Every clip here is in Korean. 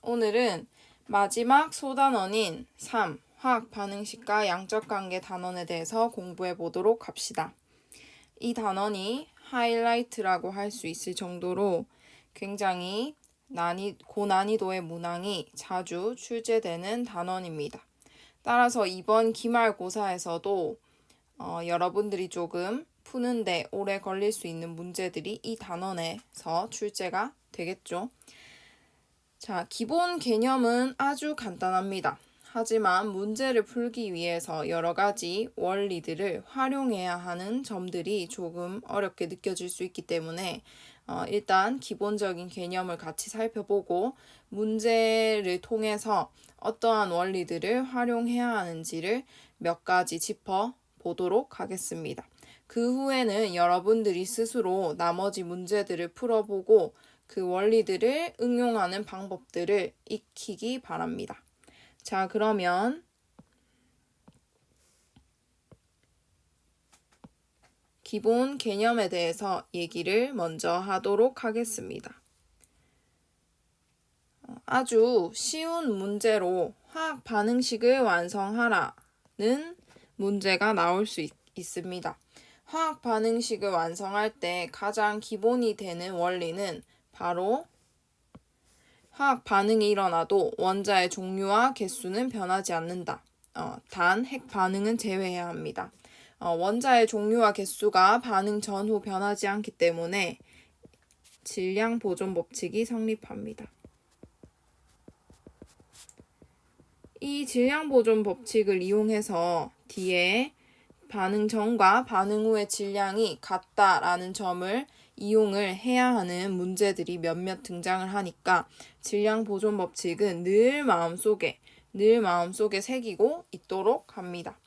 오늘은 마지막 소단원인 3. 화학 반응식과 양적 관계 단원에 대해서 공부해 보도록 합시다. 이 단원이 하이라이트라고 할 수 있을 정도로 굉장히 고난이도의 문항이 자주 출제되는 단원입니다. 따라서 이번 기말고사에서도 여러분들이 조금 푸는데 오래 걸릴 수 있는 문제들이 이 단원에서 출제가 되겠죠. 자, 기본 개념은 아주 간단합니다. 하지만 문제를 풀기 위해서 여러 가지 원리들을 활용해야 하는 점들이 조금 어렵게 느껴질 수 있기 때문에 일단 기본적인 개념을 같이 살펴보고 문제를 통해서 어떠한 원리들을 활용해야 하는지를 몇 가지 짚어보도록 하겠습니다. 그 후에는 여러분들이 스스로 나머지 문제들을 풀어보고 그 원리들을 응용하는 방법들을 익히기 바랍니다. 자, 그러면 기본 개념에 대해서 얘기를 먼저 하도록 하겠습니다. 아주 쉬운 문제로 화학 반응식을 완성하라는 문제가 나올 수 있습니다. 화학 반응식을 완성할 때 가장 기본이 되는 원리는 바로 화학 반응이 일어나도 원자의 종류와 개수는 변하지 않는다. 단 핵 반응은 제외해야 합니다. 원자의 종류와 개수가 반응 전후 변하지 않기 때문에 질량 보존 법칙이 성립합니다. 이 질량 보존 법칙을 이용해서 뒤에 반응 전과 반응 후의 질량이 같다라는 점을 이용을 해야 하는 문제들이 몇몇 등장을 하니까 질량 보존 법칙은 늘 마음속에 새기고 있도록 합니다.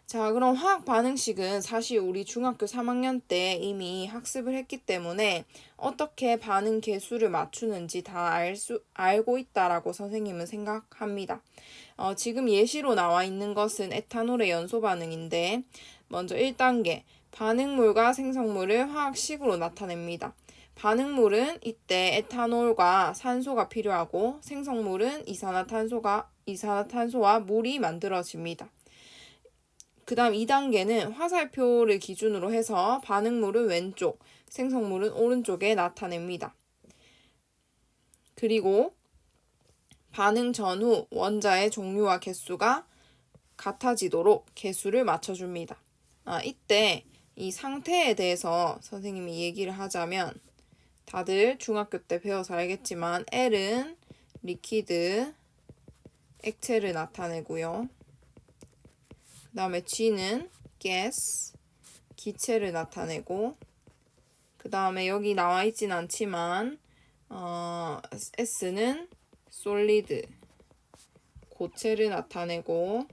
자, 그럼 화학 반응식은 사실 우리 중학교 3학년 때 이미 학습을 했기 때문에 어떻게 반응 개수를 맞추는지 다 알고 있다라고 선생님은 생각합니다. 지금 예시로 나와 있는 것은 에탄올의 연소 반응인데 먼저 1단계 반응물과 생성물을 화학식으로 나타냅니다. 반응물은 이때 에탄올과 산소가 필요하고 생성물은 이산화탄소와 물이 만들어집니다. 그 다음 2단계는 화살표를 기준으로 해서 반응물은 왼쪽, 생성물은 오른쪽에 나타냅니다. 그리고 반응 전후 원자의 종류와 개수가 같아지도록 개수를 맞춰줍니다. 이때 이 상태에 대해서 선생님이 얘기를 하자면 다들 중학교 때 배워서 알겠지만 L은 리퀴드, 액체를 나타내고요. 그 다음에 G는 gas, 기체를 나타내고 그 다음에 여기 나와 있진 않지만 S는 solid, 고체를 나타내고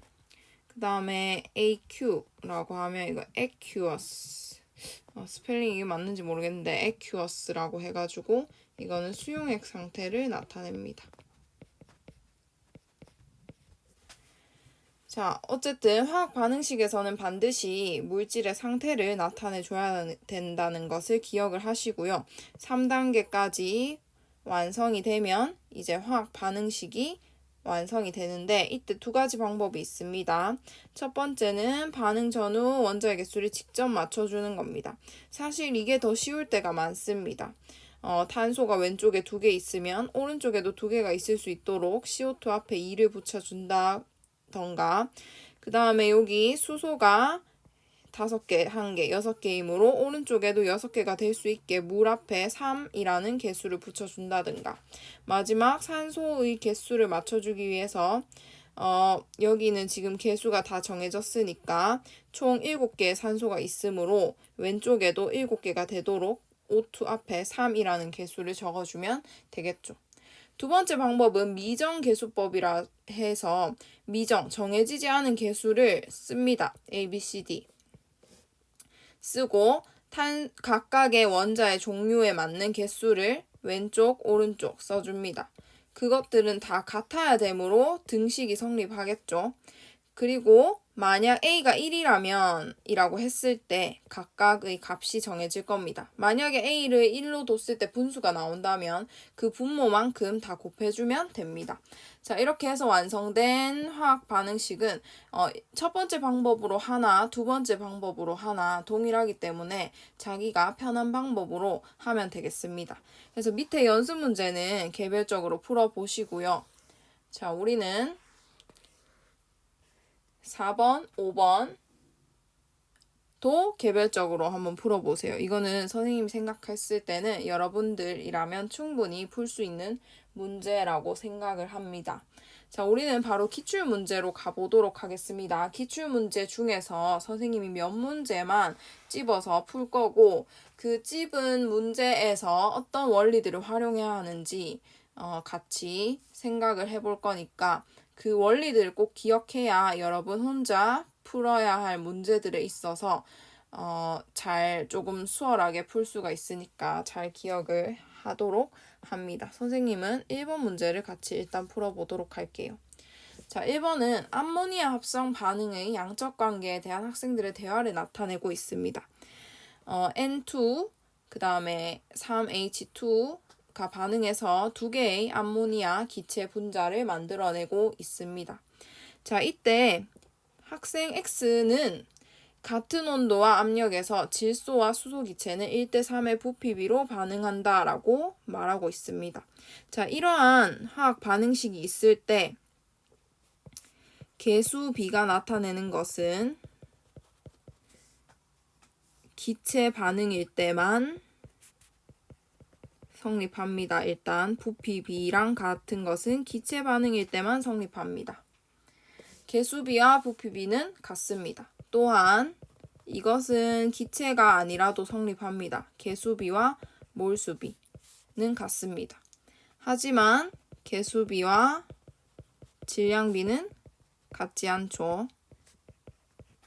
그 다음에 AQ라고 하면 이거 aqueous, 스펠링이 맞는지 모르겠는데 aqueous라고 해가지고 이거는 수용액 상태를 나타냅니다. 자, 어쨌든 화학 반응식에서는 반드시 물질의 상태를 나타내줘야 된다는 것을 기억을 하시고요. 3단계까지 완성이 되면 이제 화학 반응식이 완성이 되는데 이때 두 가지 방법이 있습니다. 첫 번째는 반응 전후 원자의 개수를 직접 맞춰주는 겁니다. 사실 이게 더 쉬울 때가 많습니다. 탄소가 왼쪽에 2개 있으면 오른쪽에도 2개가 있을 수 있도록 CO2 앞에 2를 붙여준다던가 그 다음에 여기 수소가 5개, 1개, 6개이므로 오른쪽에도 6개가 될 수 있게 물 앞에 3이라는 개수를 붙여준다든가 마지막 산소의 개수를 맞춰주기 위해서 여기는 지금 개수가 다 정해졌으니까 총 7개의 산소가 있으므로 왼쪽에도 7개가 되도록 O2 앞에 3이라는 개수를 적어주면 되겠죠. 두 번째 방법은 미정개수법이라 해서 정해지지 않은 개수를 씁니다. A, B, C, D. 쓰고 각각의 원자의 종류에 맞는 개수를 왼쪽, 오른쪽 써줍니다. 그것들은 다 같아야 되므로 등식이 성립하겠죠. 그리고 만약 A가 1이라면 이라고 했을 때 각각의 값이 정해질 겁니다. 만약에 A를 1로 뒀을 때 분수가 나온다면 그 분모만큼 다 곱해주면 됩니다. 자, 이렇게 해서 완성된 화학 반응식은 첫 번째 방법으로 하나, 두 번째 방법으로 하나 동일하기 때문에 자기가 편한 방법으로 하면 되겠습니다. 그래서 밑에 연습 문제는 개별적으로 풀어보시고요. 자, 우리는 4번, 5번 도 개별적으로 한번 풀어보세요. 이거는 선생님이 생각했을 때는 여러분들이라면 충분히 풀 수 있는 문제라고 생각을 합니다. 자, 우리는 바로 기출문제로 가보도록 하겠습니다. 기출문제 중에서 선생님이 몇 문제만 찝어서 풀 거고 그 찝은 문제에서 어떤 원리들을 활용해야 하는지 같이 생각을 해볼 거니까 그 원리들을 꼭 기억해야 여러분 혼자 풀어야 할 문제들에 있어서 잘 조금 수월하게 풀 수가 있으니까 잘 기억을 하도록 합니다. 선생님은 1번 문제를 같이 일단 풀어보도록 할게요. 자, 1번은 암모니아 합성 반응의 양적 관계에 대한 학생들의 대화를 나타내고 있습니다. N2, 그 다음에 3H2가 반응해서 두 개의 암모니아 기체 분자를 만들어내고 있습니다. 자, 이때 학생 X는 같은 온도와 압력에서 질소와 수소 기체는 1대3의 부피비로 반응한다 라고 말하고 있습니다. 자, 이러한 화학 반응식이 있을 때 개수비가 나타내는 것은 기체 반응일 때만 성립합니다. 일단 부피비랑 같은 것은 기체 반응일 때만 성립합니다. 개수비와 부피비는 같습니다. 또한 이것은 기체가 아니라도 성립합니다. 개수비와 몰수비는 같습니다. 하지만 개수비와 질량비는 같지 않죠.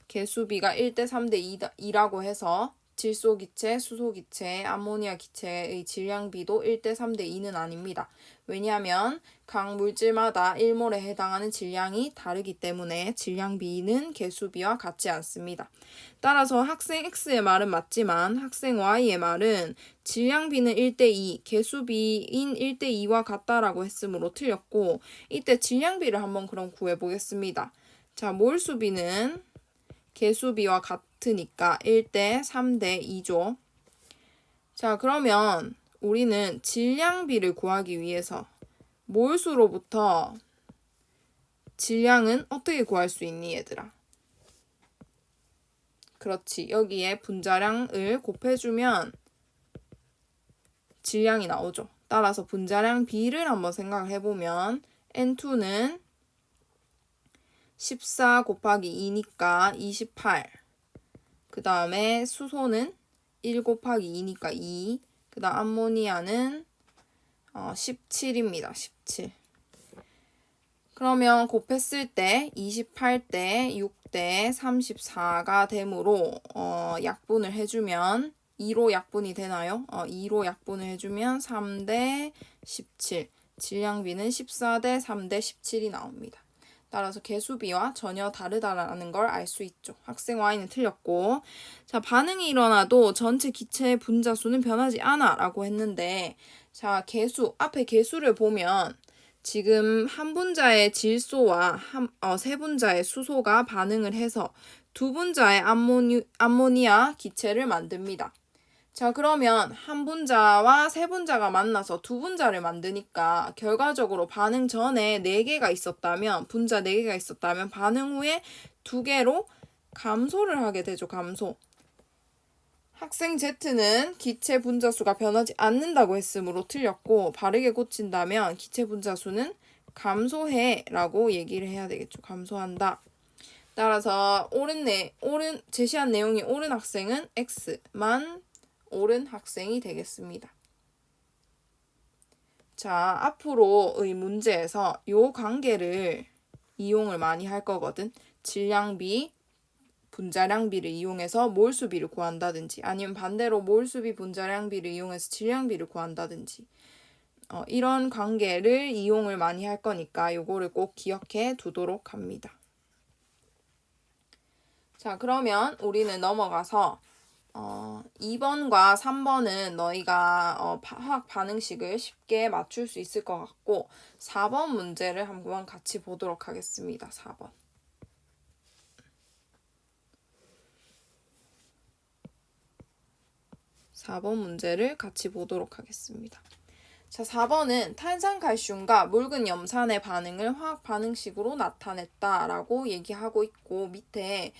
개수비가 1대3대 2라고 해서 질소 기체, 수소 기체, 암모니아 기체의 질량비도 1대3대 2는 아닙니다. 왜냐하면 각 물질마다 1몰에 해당하는 질량이 다르기 때문에 질량비는 개수비와 같지 않습니다. 따라서 학생 X의 말은 맞지만 학생 Y의 말은 질량비는 1대2, 개수비인 1대2와 같다라고 했으므로 틀렸고 이때 질량비를 한번 그럼 구해보겠습니다. 자, 몰수비는 개수비와 같으니까 1대 3대 2죠. 자, 그러면 우리는 질량비를 구하기 위해서 몰수로부터 질량은 어떻게 구할 수 있니, 얘들아? 그렇지. 여기에 분자량을 곱해주면 질량이 나오죠. 따라서 분자량 B를 한번 생각을 해보면 N2는 14 곱하기 2니까 28. 그 다음에 수소는 1 곱하기 2니까 2. 그 다음 암모니아는 17입니다. 17. 그러면 곱했을 때 28대 6대 34가 되므로 약분을 해주면 2로 약분이 되나요? 2로 약분을 해주면 3대 17. 질량비는 14대 3대 17이 나옵니다. 따라서 개수비와 전혀 다르다라는 걸 알 수 있죠. 학생 Y는 틀렸고, 자, 반응이 일어나도 전체 기체의 분자수는 변하지 않아 라고 했는데, 자, 개수, 앞에 개수를 보면 지금 한 분자의 질소와 세 분자의 수소가 반응을 해서 두 분자의 암모니아 기체를 만듭니다. 자, 그러면 한 분자와 세 분자가 만나서 두 분자를 만드니까 결과적으로 반응 전에 4개가 있었다면, 분자 4개가 있었다면 반응 후에 2개로 감소를 하게 되죠, 감소. 학생 Z는 기체 분자수가 변하지 않는다고 했으므로 틀렸고, 바르게 고친다면 기체 분자수는 감소해 라고 얘기를 해야 되겠죠. 감소한다. 따라서 제시한 내용이 옳은 학생은 X만 옳은 학생이 되겠습니다. 자, 앞으로의 문제에서 이 관계를 이용을 많이 할 거거든. 질량비, 분자량비를 이용해서 몰수비를 구한다든지 아니면 반대로 몰수비, 분자량비를 이용해서 질량비를 구한다든지 이런 관계를 이용을 많이 할 거니까 요거를 꼭 기억해 두도록 합니다. 자, 그러면 우리는 넘어가서 2번과 3번은 너희가 화학 반응식을 쉽게 맞출 수 있을 것 같고 4번 문제를 한번 같이 보도록 하겠습니다. 4번. 4번 문제를 같이 보도록 하겠습니다. 자, 4번은 탄산칼슘과 묽은 염산의 반응을 화학 반응식으로 나타냈다라고 얘기하고 있고 밑에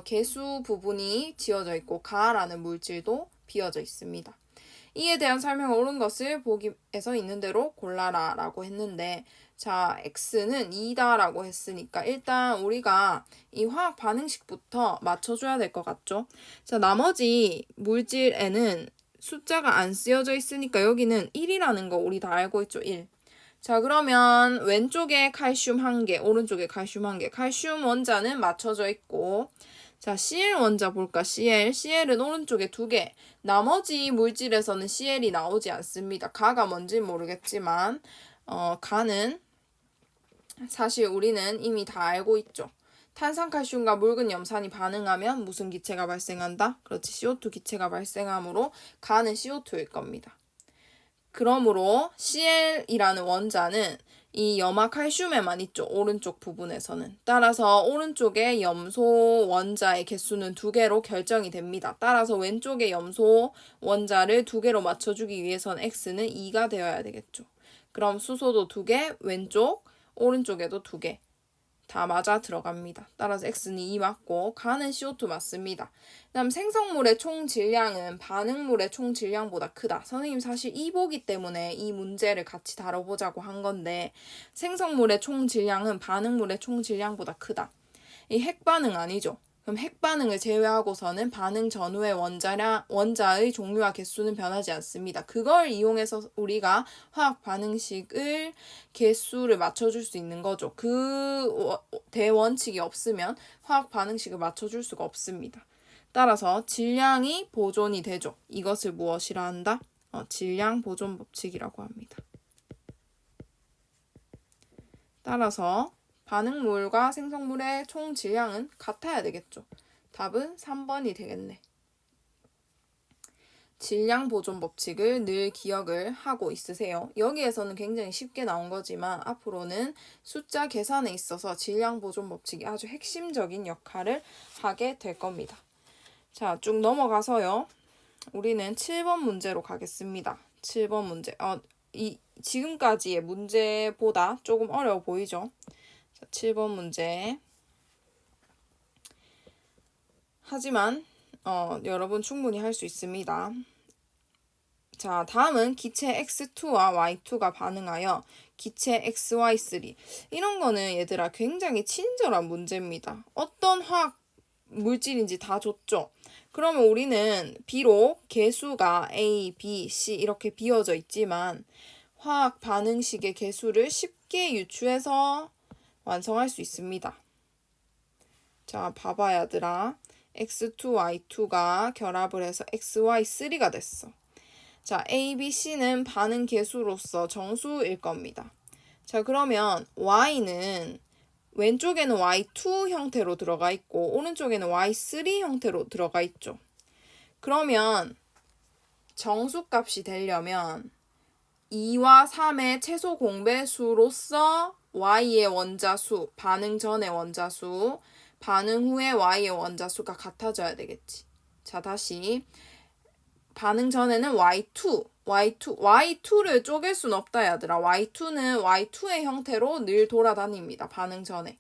개수 부분이 지어져 있고 가라는 물질도 비어져 있습니다. 이에 대한 설명을 옳은 것을 보기에서 있는 대로 골라라 라고 했는데 자, X는 2다 라고 했으니까 일단 우리가 이 화학 반응식부터 맞춰줘야 될 것 같죠? 자, 나머지 물질에는 숫자가 안 쓰여져 있으니까 여기는 1이라는 거 우리 다 알고 있죠? 1. 자, 그러면 왼쪽에 칼슘 1개, 오른쪽에 칼슘 1개. 칼슘 원자는 맞춰져 있고 자, Cl 원자 볼까? Cl은 오른쪽에 2개. 나머지 물질에서는 Cl이 나오지 않습니다. 가가 뭔지 모르겠지만 가는 사실 우리는 이미 다 알고 있죠. 탄산칼슘과 묽은 염산이 반응하면 무슨 기체가 발생한다? 그렇지, CO2 기체가 발생하므로 가는 CO2일 겁니다. 그러므로 Cl이라는 원자는 이 염화칼슘에만 있죠. 오른쪽 부분에서는. 따라서 오른쪽에 염소 원자의 개수는 2개로 결정이 됩니다. 따라서 왼쪽에 염소 원자를 2개로 맞춰주기 위해선 X는 2가 되어야 되겠죠. 그럼 수소도 2개, 왼쪽, 오른쪽에도 2개. 다 맞아 들어갑니다. 따라서 X는 2 맞고 가는 CO2 맞습니다. 그다음 생성물의 총 질량은 반응물의 총 질량보다 크다. 선생님 사실 2보기 때문에 이 문제를 같이 다뤄보자고 한 건데 생성물의 총 질량은 반응물의 총 질량보다 크다. 이 핵반응 아니죠. 그럼 핵반응을 제외하고서는 반응 전후의 원자의 종류와 개수는 변하지 않습니다. 그걸 이용해서 우리가 화학 반응식을 개수를 맞춰줄 수 있는 거죠. 그 대원칙이 없으면 화학 반응식을 맞춰줄 수가 없습니다. 따라서 질량이 보존이 되죠. 이것을 무엇이라 한다? 질량 보존 법칙이라고 합니다. 따라서 반응물과 생성물의 총 질량은 같아야 되겠죠. 답은 3번이 되겠네. 질량 보존 법칙을 늘 기억을 하고 있으세요. 여기에서는 굉장히 쉽게 나온 거지만 앞으로는 숫자 계산에 있어서 질량 보존 법칙이 아주 핵심적인 역할을 하게 될 겁니다. 자, 쭉 넘어가서요. 우리는 7번 문제로 가겠습니다. 7번 문제. 지금까지의 문제보다 조금 어려워 보이죠? 자, 7번 문제. 하지만 여러분 충분히 할 수 있습니다. 자, 다음은 기체 X2와 Y2가 반응하여 기체 XY3. 이런 거는 얘들아 굉장히 친절한 문제입니다. 어떤 화학 물질인지 다 줬죠. 그러면 우리는 비록 개수가 A, B, C 이렇게 비어져 있지만 화학 반응식의 개수를 쉽게 유추해서 완성할 수 있습니다. 자, 봐봐 얘들아. X2, Y2가 결합을 해서 XY3가 됐어. 자, A, B, C는 반응 개수로서 정수일 겁니다. 자, 그러면 Y는 왼쪽에는 Y2 형태로 들어가 있고 오른쪽에는 Y3 형태로 들어가 있죠. 그러면 정수값이 되려면 2와 3의 최소 공배수로서 Y의 원자수, 반응 전의 원자수, 반응 후에 Y의 원자수가 같아져야 되겠지. 자, 다시 반응 전에는 Y2를 쪼갤 순 없다 얘들아. Y2는 Y2의 형태로 늘 돌아다닙니다. 반응 전에.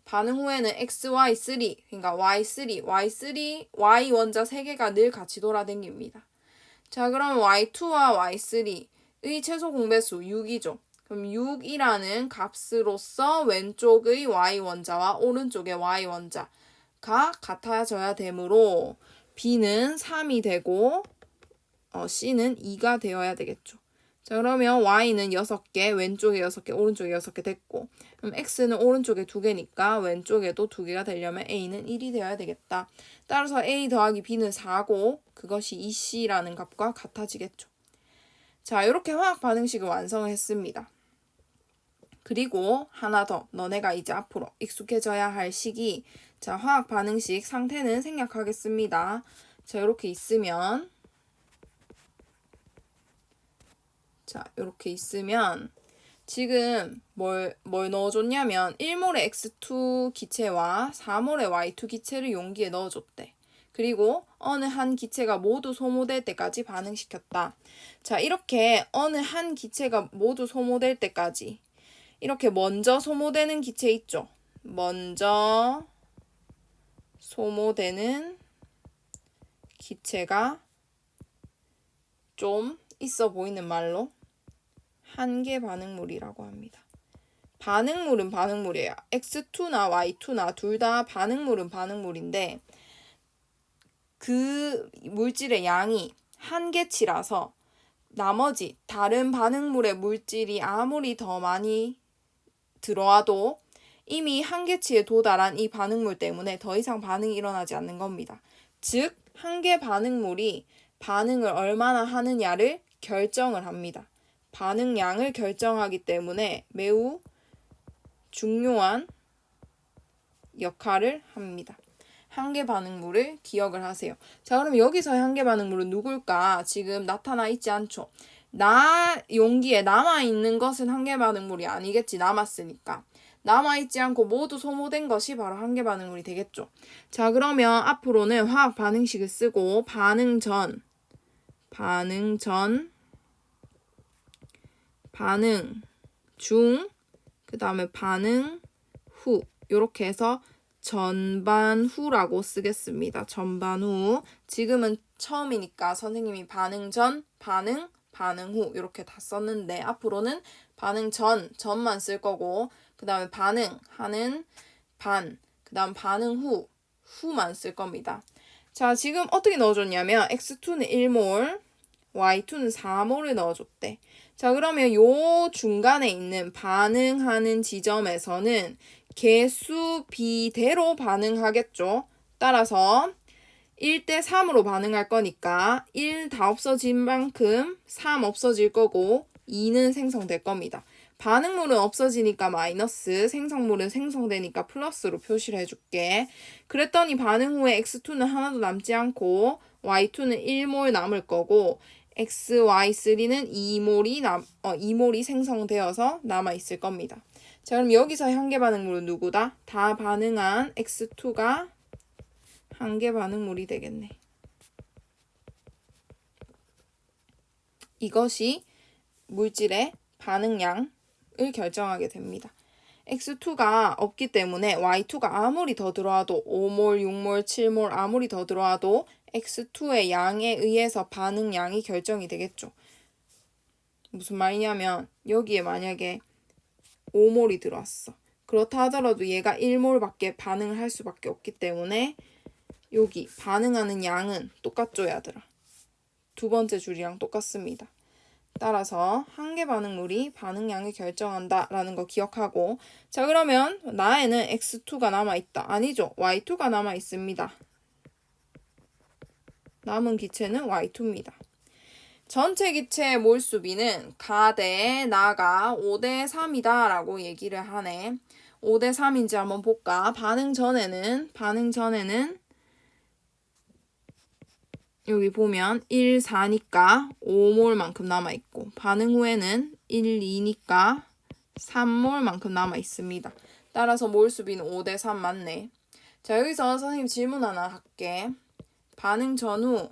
반응 후에는 XY3, 그러니까 Y3, Y 원자 3개가 늘 같이 돌아다닙니다. 자, 그럼 Y2와 Y3의 최소 공배수 6이죠. 그럼 6이라는 값으로서 왼쪽의 Y 원자와 오른쪽의 Y 원자가 같아져야 되므로 B는 3이 되고 C는 2가 되어야 되겠죠. 자, 그러면 Y는 6개, 왼쪽에 6개, 오른쪽에 6개 됐고 그럼 X는 오른쪽에 2개니까 왼쪽에도 2개가 되려면 A는 1이 되어야 되겠다. 따라서 A 더하기 B는 4고 그것이 2C라는 값과 같아지겠죠. 자, 이렇게 화학 반응식을 완성을 했습니다. 그리고 하나 더, 너네가 이제 앞으로 익숙해져야 할 시기. 자, 화학 반응식 상태는 생략하겠습니다. 자, 이렇게 있으면 지금 뭘 넣어줬냐면 1몰의 X2 기체와 4몰의 Y2 기체를 용기에 넣어줬대. 그리고 어느 한 기체가 모두 소모될 때까지 반응시켰다. 자, 이렇게 어느 한 기체가 모두 소모될 때까지 이렇게 먼저 소모되는 기체 있죠? 먼저 소모되는 기체가 좀 있어 보이는 말로 한계 반응물이라고 합니다. 반응물은 반응물이에요. X2나 Y2나 둘 다 반응물은 반응물인데 그 물질의 양이 한계치라서 나머지 다른 반응물의 물질이 아무리 더 많이 들어와도 이미 한계치에 도달한 이 반응물 때문에 더 이상 반응이 일어나지 않는 겁니다. 즉, 한계 반응물이 반응을 얼마나 하느냐를 결정을 합니다. 반응량을 결정하기 때문에 매우 중요한 역할을 합니다. 한계 반응물을 기억을 하세요. 자, 그럼 여기서의 한계 반응물은 누굴까? 지금 나타나 있지 않죠? 용기에 남아있는 것은 한계 반응물이 아니겠지. 남았으니까. 남아있지 않고 모두 소모된 것이 바로 한계 반응물이 되겠죠. 자, 그러면 앞으로는 화학 반응식을 쓰고 반응 전, 반응 중, 그 다음에 반응 후 이렇게 해서 전반후라고 쓰겠습니다. 전반후. 지금은 처음이니까 선생님이 반응 전, 반응 후 이렇게 다 썼는데 앞으로는 반응 전만 쓸 거고 그 다음에 반응하는 그 다음 반응 후만 쓸 겁니다. 자, 지금 어떻게 넣어줬냐면 X2는 1몰, Y2는 4몰을 넣어줬대. 자, 그러면 요 중간에 있는 반응하는 지점에서는 개수 비대로 반응하겠죠. 따라서 1대 3으로 반응할 거니까 1 다 없어진 만큼 3 없어질 거고 2는 생성될 겁니다. 반응물은 없어지니까 마이너스, 생성물은 생성되니까 플러스로 표시를 해줄게. 그랬더니 반응 후에 X2는 하나도 남지 않고 Y2는 1몰 남을 거고 XY3는 2몰이 생성되어서 남아있을 겁니다. 자, 그럼 여기서 한계 반응물은 누구다? 다 반응한 X2가 한계 반응물이 되겠네. 이것이 물질의 반응량을 결정하게 됩니다. X2가 없기 때문에 Y2가 아무리 더 들어와도 5몰, 6몰, 7몰 아무리 더 들어와도 X2의 양에 의해서 반응량이 결정이 되겠죠. 무슨 말이냐면 여기에 만약에 5몰이 들어왔어. 그렇다 하더라도 얘가 1몰밖에 반응을 할 수밖에 없기 때문에 여기 반응하는 양은 똑같죠, 얘들아. 두 번째 줄이랑 똑같습니다. 따라서 한계 반응물이 반응량을 결정한다라는 거 기억하고 자, 그러면 나에는 X2가 남아있다. 아니죠. Y2가 남아있습니다. 남은 기체는 Y2입니다. 전체 기체의 몰수비는 가대 나가 5대 3이다 라고 얘기를 하네. 5대 3인지 한번 볼까? 반응 전에는 여기 보면 1, 4니까 5몰만큼 남아있고 반응 후에는 1, 2니까 3몰만큼 남아있습니다. 따라서 몰수비는 5대 3 맞네. 자, 여기서 선생님 질문 하나 할게. 반응 전후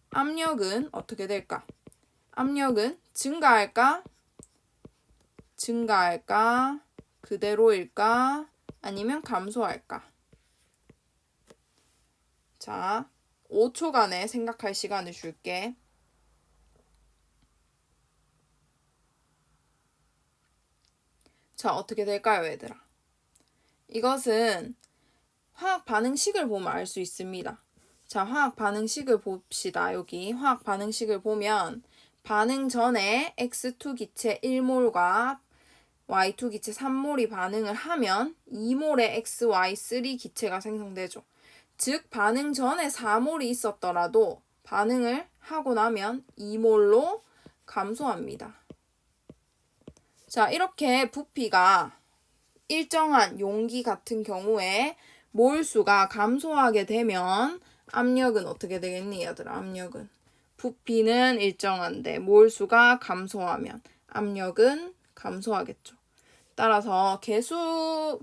압력은 어떻게 될까? 압력은 증가할까? 그대로일까? 아니면 감소할까? 자, 5초간의 생각할 시간을 줄게. 자, 어떻게 될까요, 얘들아? 이것은 화학 반응식을 보면 알 수 있습니다. 자, 화학 반응식을 봅시다. 여기 화학 반응식을 보면 반응 전에 X2 기체 1몰과 Y2 기체 3몰이 반응을 하면 2몰의 XY3 기체가 생성되죠. 즉, 반응 전에 4몰이 있었더라도 반응을 하고 나면 2몰로 감소합니다. 자, 이렇게 부피가 일정한 용기 같은 경우에 몰수가 감소하게 되면 압력은 어떻게 되겠니, 얘들아? 압력은 부피는 일정한데 몰수가 감소하면 압력은 감소하겠죠. 따라서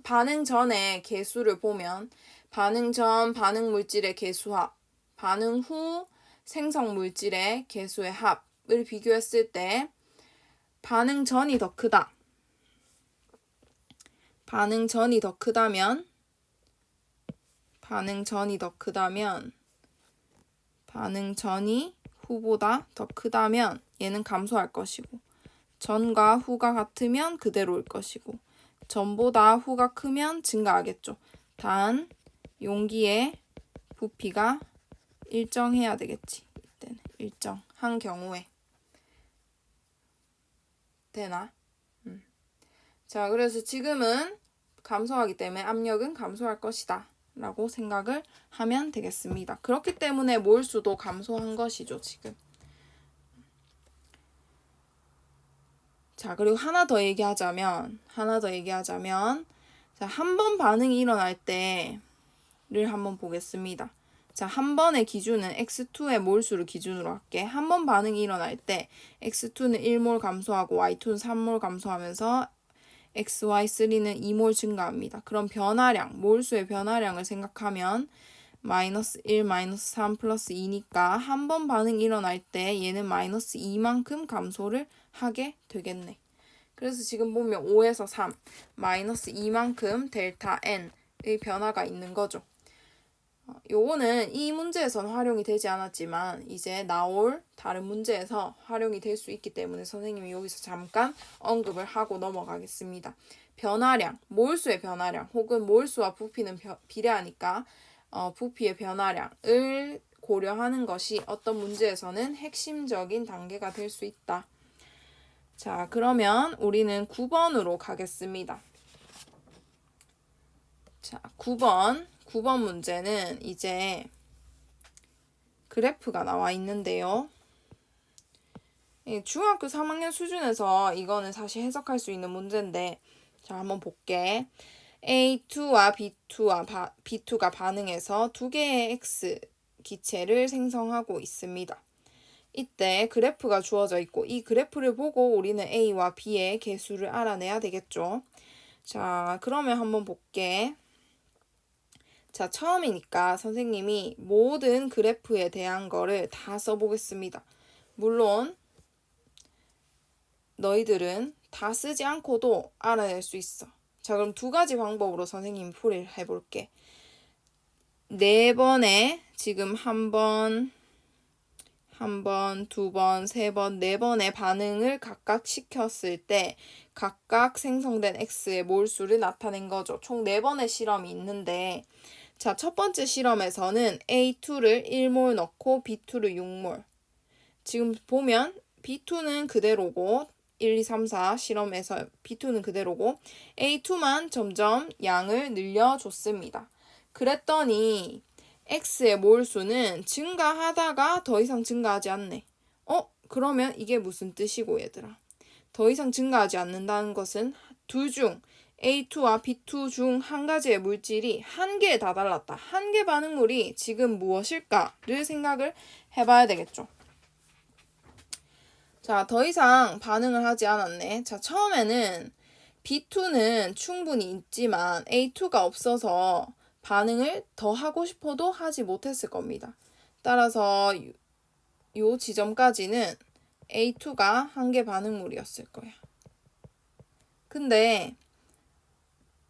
반응 전의 개수를 보면 반응 전 반응 물질의 개수합, 반응 후 생성 물질의 개수의 합을 비교했을 때 반응 전이 더 크다. 반응 전이 더 크다면 반응 전이 후보다 더 크다면 얘는 감소할 것이고, 전과 후가 같으면 그대로일 것이고, 전보다 후가 크면 증가하겠죠. 단 용기의 부피가 일정해야 되겠지. 이때는 일정한 경우에 되나? 자, 그래서 지금은 감소하기 때문에 압력은 감소할 것이다 라고 생각을 하면 되겠습니다. 그렇기 때문에 몰수도 감소한 것이죠, 지금. 자, 그리고 하나 더 얘기하자면 자, 한 번 반응이 일어날 때를 한번 보겠습니다. 자, 한 번의 기준은 x2의 몰수를 기준으로 할게. 한 번 반응이 일어날 때 x2는 1몰 감소하고 y2는 3몰 감소하면서 XY3는 2몰 증가합니다. 그럼 변화량, 몰수의 변화량을 생각하면 마이너스 1, 마이너스 3, 플러스 2니까 한 번 반응이 일어날 때 얘는 마이너스 2만큼 감소를 하게 되겠네. 그래서 지금 보면 5에서 3, 마이너스 2만큼 델타 N의 변화가 있는 거죠. 요거는 이 문제에서는 활용이 되지 않았지만 이제 나올 다른 문제에서 활용이 될 수 있기 때문에 선생님이 여기서 잠깐 언급을 하고 넘어가겠습니다. 변화량, 몰수의 변화량 혹은 몰수와 부피는 비례하니까 부피의 변화량을 고려하는 것이 어떤 문제에서는 핵심적인 단계가 될 수 있다. 자, 그러면 우리는 9번으로 가겠습니다. 자, 9번 문제는 이제 그래프가 나와 있는데요. 중학교 3학년 수준에서 이거는 사실 해석할 수 있는 문제인데, 자, 한번 볼게. A2와 B2가 반응해서 두 개의 X 기체를 생성하고 있습니다. 이때 그래프가 주어져 있고 이 그래프를 보고 우리는 A와 B의 개수를 알아내야 되겠죠. 자, 그러면 한번 볼게. 자, 처음이니까 선생님이 모든 그래프에 대한 거를 다 써보겠습니다. 물론 너희들은 다 쓰지 않고도 알아낼 수 있어. 자, 그럼 두 가지 방법으로 선생님이 풀이를 해볼게. 4번에 지금 한 번, 두 번, 3번, 4번의 반응을 각각 시켰을 때 각각 생성된 X의 몰수를 나타낸 거죠. 총 4번의 실험이 있는데 자, 첫 번째 실험에서는 A2를 1몰 넣고 B2를 6몰. 지금 보면 B2는 그대로고 1, 2, 3, 4 실험에서 B2는 그대로고 A2만 점점 양을 늘려줬습니다. 그랬더니 X의 몰수는 증가하다가 더 이상 증가하지 않네. 그러면 이게 무슨 뜻이고 얘들아? 더 이상 증가하지 않는다는 것은 둘 중 A2와 B2 중 한 가지의 물질이 한계에 다달랐다. 한계 반응물이 지금 무엇일까를 생각을 해봐야 되겠죠. 자, 더 이상 반응을 하지 않았네. 자, 처음에는 B2는 충분히 있지만 A2가 없어서 반응을 더 하고 싶어도 하지 못했을 겁니다. 따라서 요 지점까지는 A2가 한계 반응물이었을 거야. 근데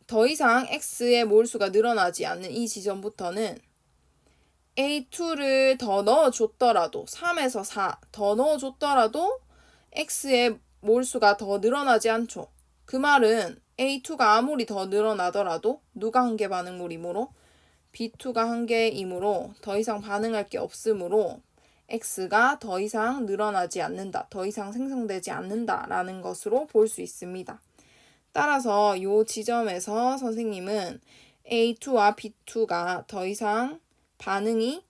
더 이상 X의 몰수가 늘어나지 않는 이 지점부터는 A2를 더 넣어줬더라도 3에서 4 더 넣어줬더라도 X의 몰수가 더 늘어나지 않죠. 그 말은 A2가 아무리 더 늘어나더라도 누가 한계 반응물이므로 B2가 한계이므로 더 이상 반응할 게 없으므로 X가 더 이상 늘어나지 않는다. 더 이상 생성되지 않는다라는 것으로 볼 수 있습니다. 따라서 이 지점에서 선생님은 A2와 B2가 더 이상 반응이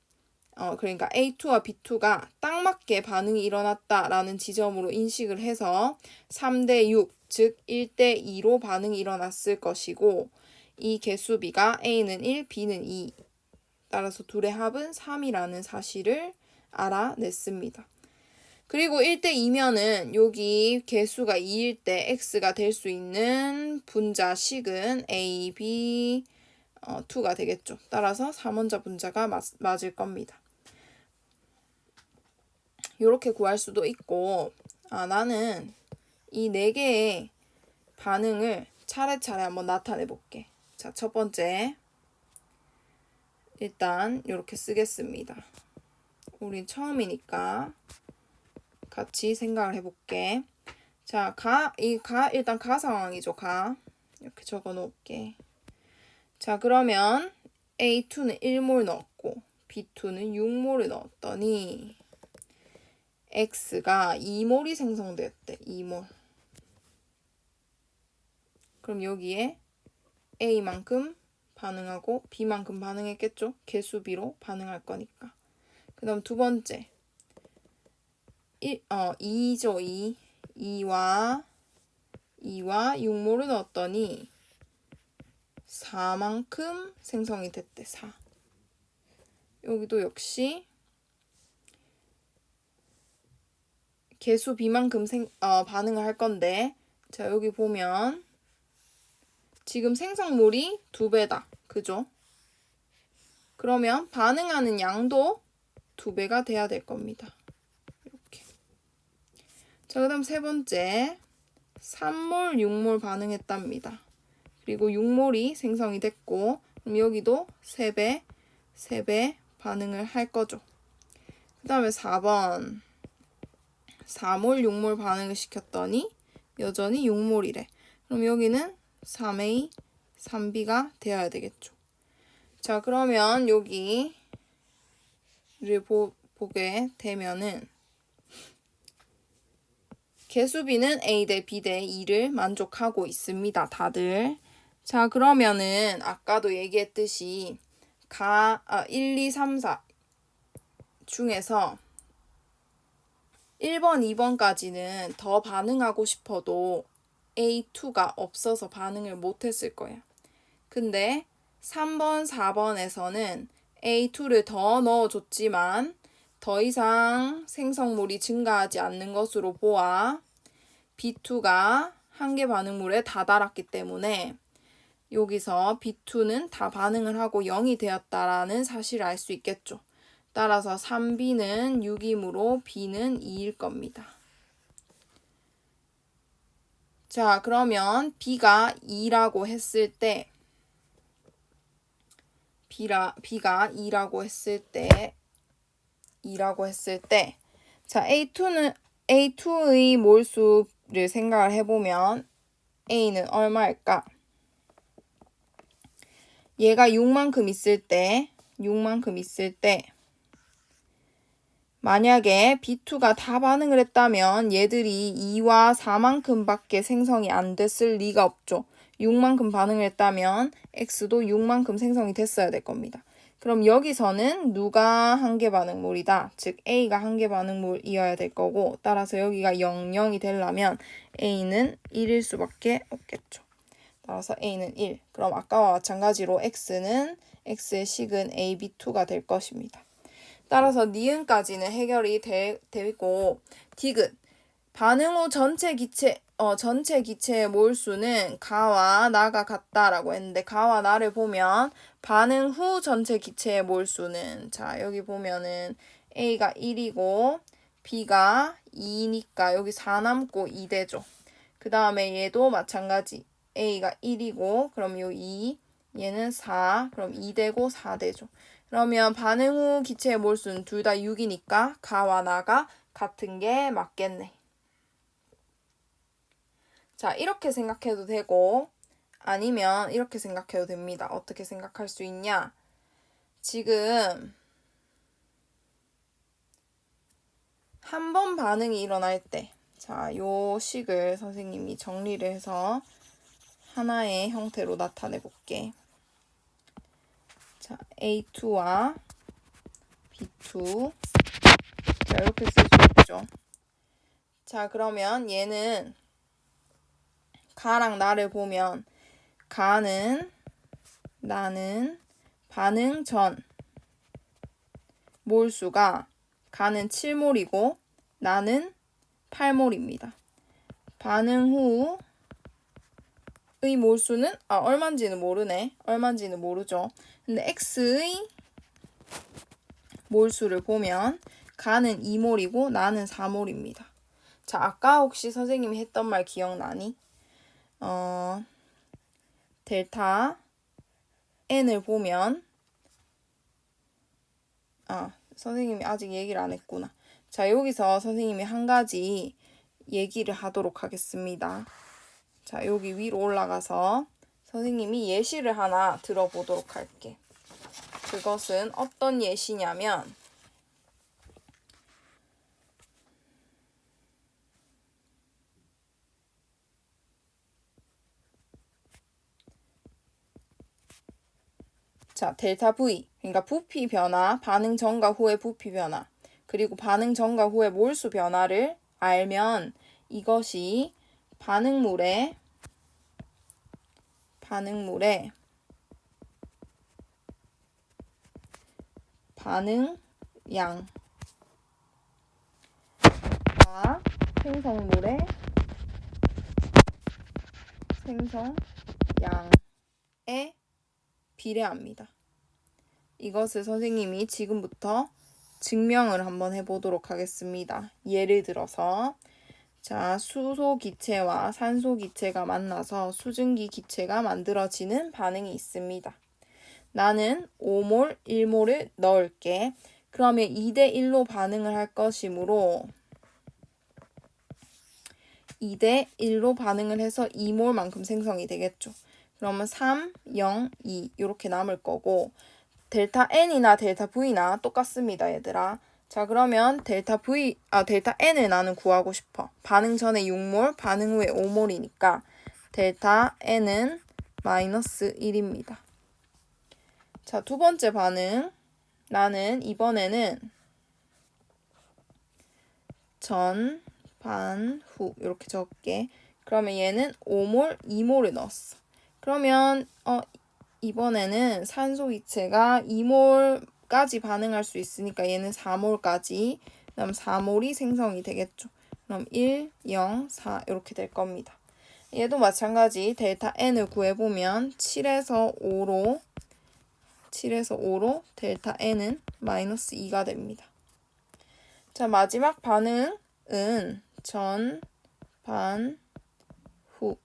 그러니까 A2와 B2가 딱 맞게 반응이 일어났다라는 지점으로 인식을 해서 3대 6 즉 1대2로 반응이 일어났을 것이고 이 개수 B가 A는 1, B는 2. 따라서 둘의 합은 3이라는 사실을 알아냈습니다. 그리고 1대2면은 여기 개수가 2일 때 X가 될 수 있는 분자식은 A, B, 2가 되겠죠. 따라서 3원자 분자가 맞을 겁니다. 이렇게 구할 수도 있고 나는 이 4개의 반응을 차례차례 한번 나타내 볼게. 자, 첫 번째 일단 이렇게 쓰겠습니다. 우린 처음이니까 같이 생각을 해볼게. 자, 일단 가 상황이죠. 가. 이렇게 적어 놓을게. 자, 그러면 A2는 1몰 넣었고 B2는 6몰을 넣었더니 X가 2몰이 생성되었대. 2몰. 그럼 여기에 A만큼 반응하고 B만큼 반응했겠죠? 개수 B로 반응할 거니까. 그 다음 두 번째. 2죠. 2. 2와 6몰을 넣었더니 4만큼 생성이 됐대. 4. 여기도 역시 개수 B만큼 반응을 할 건데 자, 여기 보면 지금 생성몰이 2배다. 그죠? 그러면 반응하는 양도 2배가 돼야 될 겁니다. 이렇게. 자, 그 다음 세 번째 3몰, 6몰 반응했답니다. 그리고 6몰이 생성이 됐고 그럼 여기도 3배 반응을 할 거죠. 그 다음에 4번 4몰, 6몰 반응을 시켰더니 여전히 6몰이래. 그럼 여기는 3A, 3B가 되어야 되겠죠. 자, 그러면 여기를 보게 되면은 개수 B는 A 대 B 대 2를 만족하고 있습니다. 다들. 자, 그러면은 아까도 얘기했듯이 1, 2, 3, 4 중에서 1번, 2번까지는 더 반응하고 싶어도 A2가 없어서 반응을 못했을 거야. 근데 3번, 4번에서는 A2를 더 넣어줬지만 더 이상 생성물이 증가하지 않는 것으로 보아 B2가 한계 반응물에 다다랐기 때문에 여기서 B2는 다 반응을 하고 0이 되었다라는 사실을 알 수 있겠죠. 따라서 3B는 6이므로 B는 2일 겁니다. 자, 그러면 B가 2라고 했을 때 B가 2라고 했을 때 자, A2의 몰수를 생각을 해보면 A는 얼마일까? 얘가 6만큼 있을 때 만약에 B2가 다 반응을 했다면 얘들이 2와 4만큼밖에 생성이 안 됐을 리가 없죠. 6만큼 반응을 했다면 X도 6만큼 생성이 됐어야 될 겁니다. 그럼 여기서는 누가 한계 반응물이다? 즉 A가 한계 반응물이어야 될 거고 따라서 여기가 00이 되려면 A는 1일 수밖에 없겠죠. 따라서 A는 1. 그럼 아까와 마찬가지로 X의 식은 AB2가 될 것입니다. 따라서 니은까지는 해결이 되고 디귿 반응 후 전체 기체의 몰수는 가와 나가 같다라고 했는데 가와 나를 보면 반응 후 전체 기체의 몰수는 자 여기 보면은 A가 1이고 B가 2니까 여기 4 남고 2 되죠. 그 다음에 얘도 마찬가지 A가 1이고 그럼 요 2 얘는 4 그럼 2 되고 4 되죠. 그러면 반응 후 기체의 몰수는 둘 다 6이니까 가와 나가 같은 게 맞겠네. 자, 이렇게 생각해도 되고 아니면 이렇게 생각해도 됩니다. 어떻게 생각할 수 있냐? 지금 한 번 반응이 일어날 때 자, 요 식을 선생님이 정리를 해서 하나의 형태로 나타내 볼게. 자, A2와 B2 자, 이렇게 쓸 수 있죠. 자, 그러면 얘는 가랑 나를 보면 나는 반응 전 몰수가 가는 7몰이고 나는 8몰입니다. 반응 후의 몰수는 얼마인지는 모르네. 얼마인지는 모르죠. 근데 X의 몰수를 보면 가는 2몰이고 나는 4몰입니다. 자, 아까 혹시 선생님이 했던 말 기억나니? 델타 N을 보면 선생님이 아직 얘기를 안 했구나. 자, 여기서 선생님이 한 가지 얘기를 하도록 하겠습니다. 자, 여기 위로 올라가서 선생님이 예시를 하나 들어보도록 할게. 그것은 어떤 예시냐면 자, 델타 V, 그러니까 부피 변화, 반응 전과 후의 부피 변화, 그리고 반응 전과 후의 몰수 변화를 알면 이것이 반응물의 반응 양과 생성물의 생성 양에 비례합니다. 이것을 선생님이 지금부터 증명을 한번 해보도록 하겠습니다. 예를 들어서 자, 수소 기체와 산소 기체가 만나서 수증기 기체가 만들어지는 반응이 있습니다. 나는 5몰, 1몰을 넣을게. 그러면 2대1로 반응을 할 것이므로 2대1로 반응을 해서 2몰만큼 생성이 되겠죠. 그러면 3, 0, 2 이렇게 남을 거고 델타 N이나 델타 V나 똑같습니다, 얘들아. 자, 그러면 델타 N을 나는 구하고 싶어. 반응 전에 6몰, 반응 후에 5몰이니까 델타 N은 마이너스 1입니다. 자, 두 번째 반응. 나는 이번에는 전, 반, 후 이렇게 적게. 그러면 얘는 5몰, 2몰을 넣었어. 그러면 이번에는 산소 기체가 2몰까지 반응할 수 있으니까 얘는 4몰까지. 그다음 4몰이 생성이 되겠죠. 그럼 1, 0, 4 이렇게 될 겁니다. 얘도 마찬가지 델타 N을 구해보면 7에서 5로 델타 N은 마이너스 2가 됩니다. 자, 마지막 반응은 전, 반, 후.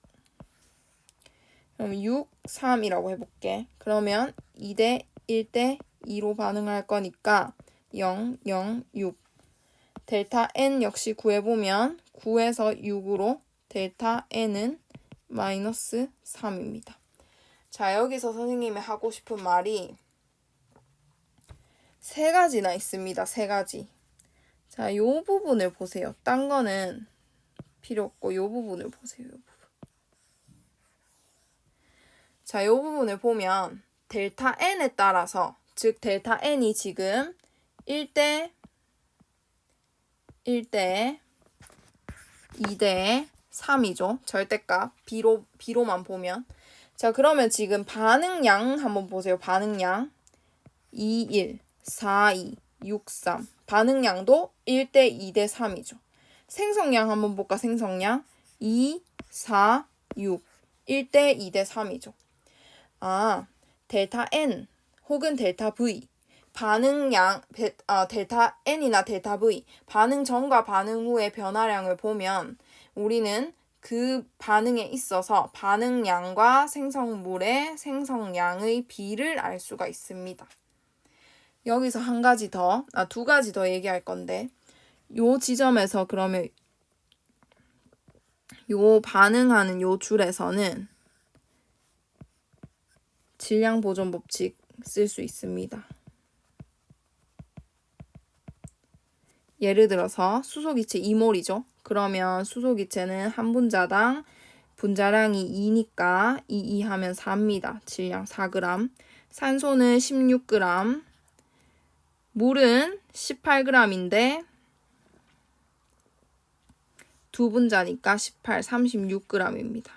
그럼 6, 3이라고 해볼게. 그러면 2대 1대 2로 반응할 거니까 0, 0, 6. 델타 N 역시 구해보면 9에서 6으로 델타 N은 마이너스 3입니다. 자, 여기서 선생님이 하고 싶은 말이 세 가지나 있습니다. 세 가지. 자, 요 부분을 보세요. 딴 거는 필요 없고 요 부분을 보세요. 요 부분. 자, 요 부분을 보면 델타 N에 따라서 즉 델타 N이 지금 1대 2대 3이죠. 절대값 B로만 보면. 자, 그러면 지금 반응량 한번 보세요. 반응량 2, 1, 4, 2, 6, 3. 반응량도 1대 2대 3이죠. 생성량 한번 볼까? 생성량 2, 4, 6. 1대 2대 3이죠. 델타 N 혹은 델타 V 반응량 델타 N이나 델타 V 반응 전과 반응 후의 변화량을 보면 우리는 그 반응에 있어서 반응량과 생성물의 생성량의 비를 알 수가 있습니다. 여기서 두 가지 더 얘기할 건데 요 지점에서 그러면 요 반응하는 요 줄에서는 질량 보존 법칙 쓸 수 있습니다. 예를 들어서 수소기체 2몰이죠. 그러면 수소기체는 한 분자당 분자량이 2니까 2 하면 4입니다. 질량 4g. 산소는 16g. 물은 18g인데 두 분자니까 18, 36g입니다.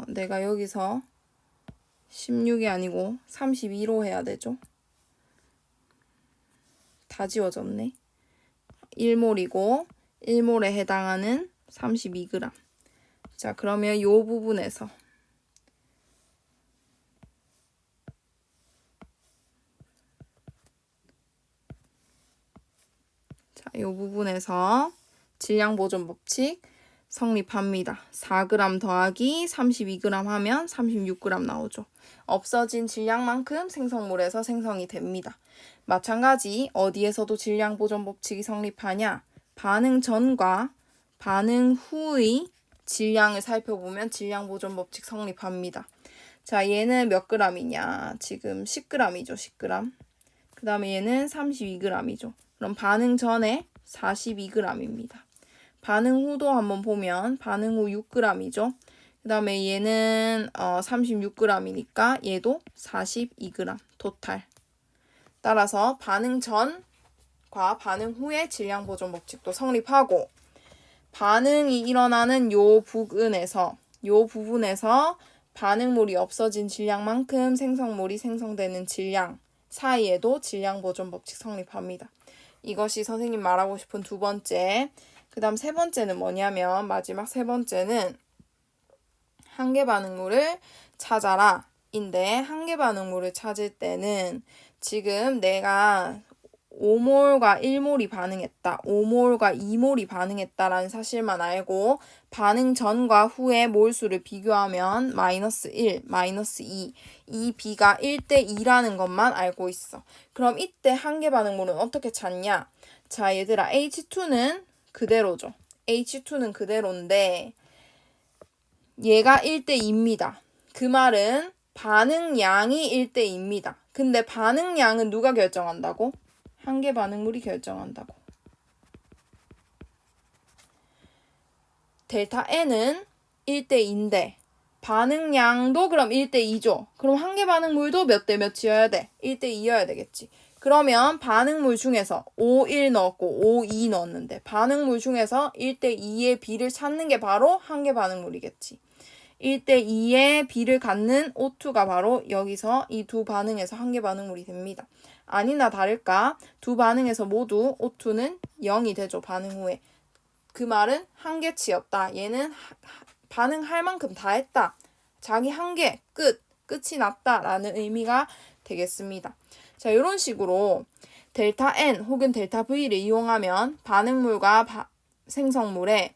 내가 여기서 16이 아니고 32로 해야 되죠. 다 지워졌네. 1몰이고 1몰에 해당하는 32g. 자, 그러면 요 부분에서 요 부분에서 질량 보존 법칙 성립합니다. 4g 더하기 32g 하면 36g 나오죠. 없어진 질량만큼 생성물에서 생성이 됩니다. 마찬가지 어디에서도 질량 보존 법칙이 성립하냐? 반응 전과 반응 후의 질량을 살펴보면 질량 보존 법칙 성립합니다. 자, 얘는 몇 g이냐? 지금 10g이죠. 10g. 그 다음에 얘는 32g이죠. 그럼 반응 전에 42g입니다. 반응 후도 한번 보면 반응 후 6g이죠. 그 다음에 얘는 36g이니까 얘도 42g 토탈. 따라서 반응 전과 반응 후의 질량 보존 법칙도 성립하고 반응이 일어나는 요 부분에서 반응물이 없어진 질량만큼 생성물이 생성되는 질량 사이에도 질량 보존 법칙 성립합니다. 이것이 선생님 말하고 싶은 두 번째. 그 다음 세 번째는 뭐냐면 마지막 세 번째는 한계 반응물을 찾아라 인데 한계 반응물을 찾을 때는 지금 내가 5몰과 1몰이 반응했다. 5몰과 2몰이 반응했다라는 사실만 알고 반응 전과 후의 몰수를 비교하면 마이너스 1, 마이너스 2, 이 B가 1대 2라는 것만 알고 있어. 그럼 이때 한계 반응물은 어떻게 찾냐? 자, 얘들아 H2는 그대로죠. H2는 그대로인데 얘가 1대 2입니다. 그 말은 반응량이 1대 2입니다. 근데 반응량은 누가 결정한다고? 한계 반응물이 결정한다고. 델타 N은 1대 2인데 반응량도 그럼 1대 2죠. 그럼 한계 반응물도 몇 대 몇이어야 돼? 1대 2여야 되겠지. 그러면 반응물 중에서 5, 1 넣었고 5, 2 넣었는데 반응물 중에서 1대 2의 비를 찾는 게 바로 한계 반응물이겠지. 1대 2의 비를 갖는 O2가 바로 여기서 이 두 반응에서 한계 반응물이 됩니다. 아니나 다를까 두 반응에서 모두 O2는 0이 되죠. 반응 후에. 그 말은 한계치였다. 얘는 반응할 만큼 다 했다. 자기 한계 끝이 났다 라는 의미가 되겠습니다. 자, 이런 식으로 델타 N 혹은 델타 V를 이용하면 반응물과 생성물의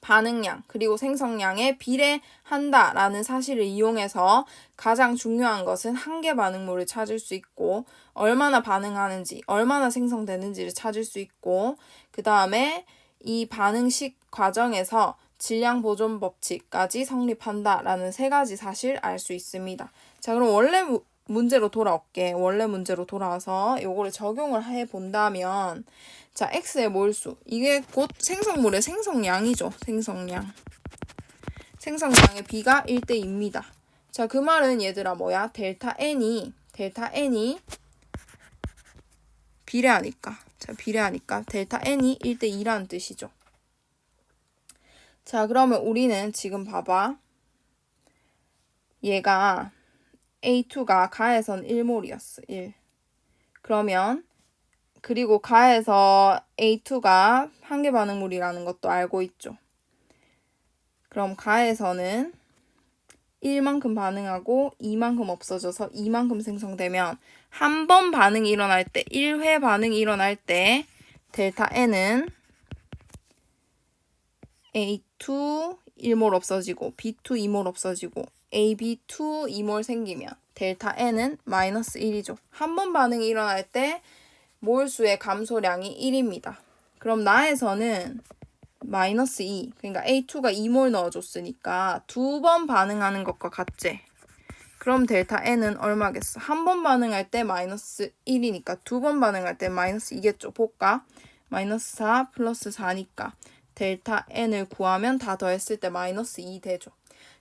반응량 그리고 생성량에 비례한다라는 사실을 이용해서 가장 중요한 것은 한계 반응물을 찾을 수 있고 얼마나 반응하는지 얼마나 생성되는지를 찾을 수 있고 그 다음에 이 반응식 과정에서 질량 보존 법칙까지 성립한다라는 세 가지 사실 알 수 있습니다. 자, 그럼 원래 문제로 돌아올게. 원래 문제로 돌아와서 요거를 적용을 해본다면 자, X의 몰수. 이게 곧 생성물의 생성량이죠. 생성량의 B가 1대 2입니다. 자, 그 말은 얘들아 뭐야? 델타 N이 비례하니까. 자, 비례하니까 델타 N이 1대 2라는 뜻이죠. 자, 그러면 우리는 지금 봐봐. 얘가 A2가 가에선 1몰이었어. 1. 그러면 그리고 가에서 A2가 한계 반응물이라는 것도 알고 있죠. 그럼 가에서는 1만큼 반응하고 2만큼 없어져서 2만큼 생성되면 한 번 반응이 일어날 때 1회 반응이 일어날 때 델타 N은 A2 1몰 없어지고 B2 2몰 없어지고 AB2 2몰 생기면 델타 N은 마이너스 1이죠. 한 번 반응이 일어날 때 몰수의 감소량이 1입니다. 그럼 나에서는 마이너스 2, 그러니까 A2가 2몰 넣어줬으니까 두 번 반응하는 것과 같지? 그럼 델타 N은 얼마겠어? 한 번 반응할 때 마이너스 1이니까 두 번 반응할 때 마이너스 2겠죠? 볼까? 마이너스 4 플러스 4니까 델타 N을 구하면 다 더했을 때 마이너스 2 되죠.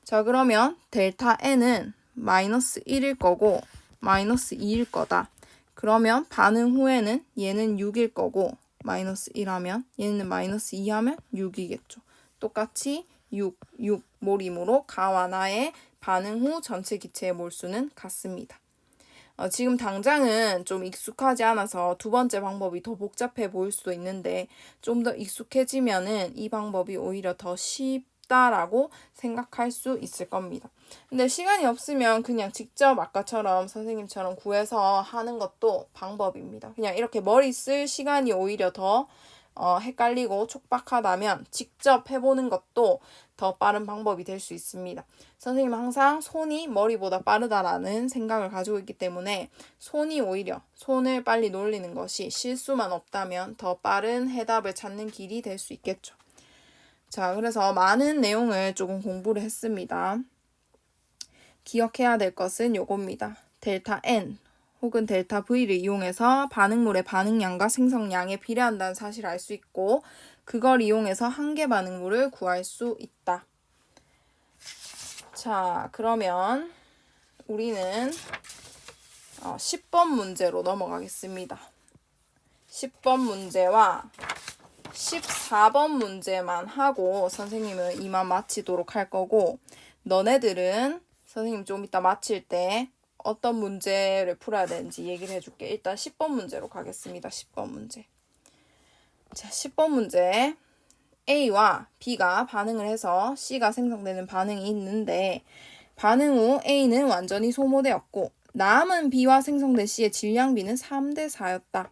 자, 그러면 델타 N은 마이너스 1일 거고 마이너스 2일 거다. 그러면 반응 후에는 얘는 6일 거고 마이너스 1 하면 얘는 마이너스 2 하면 6이겠죠. 똑같이 6 몰이므로 가와 나의 반응 후 전체 기체의 몰수는 같습니다. 지금 당장은 좀 익숙하지 않아서 두 번째 방법이 더 복잡해 보일 수도 있는데 좀 더 익숙해지면은 이 방법이 오히려 더 쉽다라고 생각할 수 있을 겁니다. 근데 시간이 없으면 그냥 직접 아까처럼 선생님처럼 구해서 하는 것도 방법입니다. 그냥 이렇게 머리 쓸 시간이 오히려 더 헷갈리고 촉박하다면 직접 해보는 것도 더 빠른 방법이 될 수 있습니다. 선생님은 항상 손이 머리보다 빠르다라는 생각을 가지고 있기 때문에 손이 오히려 손을 빨리 놀리는 것이 실수만 없다면 더 빠른 해답을 찾는 길이 될 수 있겠죠. 자, 그래서 많은 내용을 조금 공부를 했습니다. 기억해야 될 것은 요겁니다. 델타 N 혹은 델타 V를 이용해서 반응물의 반응량과 생성량에 비례한다는 사실을 알 수 있고 그걸 이용해서 한계 반응물을 구할 수 있다. 자, 그러면 우리는 10번 문제로 넘어가겠습니다. 10번 문제와 14번 문제만 하고 선생님은 이만 마치도록 할 거고 너네들은 선생님 좀 이따 마칠 때 어떤 문제를 풀어야 되는지 얘기를 해줄게. 일단 10번 문제로 가겠습니다. 10번 문제. 자, 10번 문제. A와 B가 반응을 해서 C가 생성되는 반응이 있는데 반응 후 A는 완전히 소모되었고 남은 B와 생성된 C의 질량비는 3대 4였다.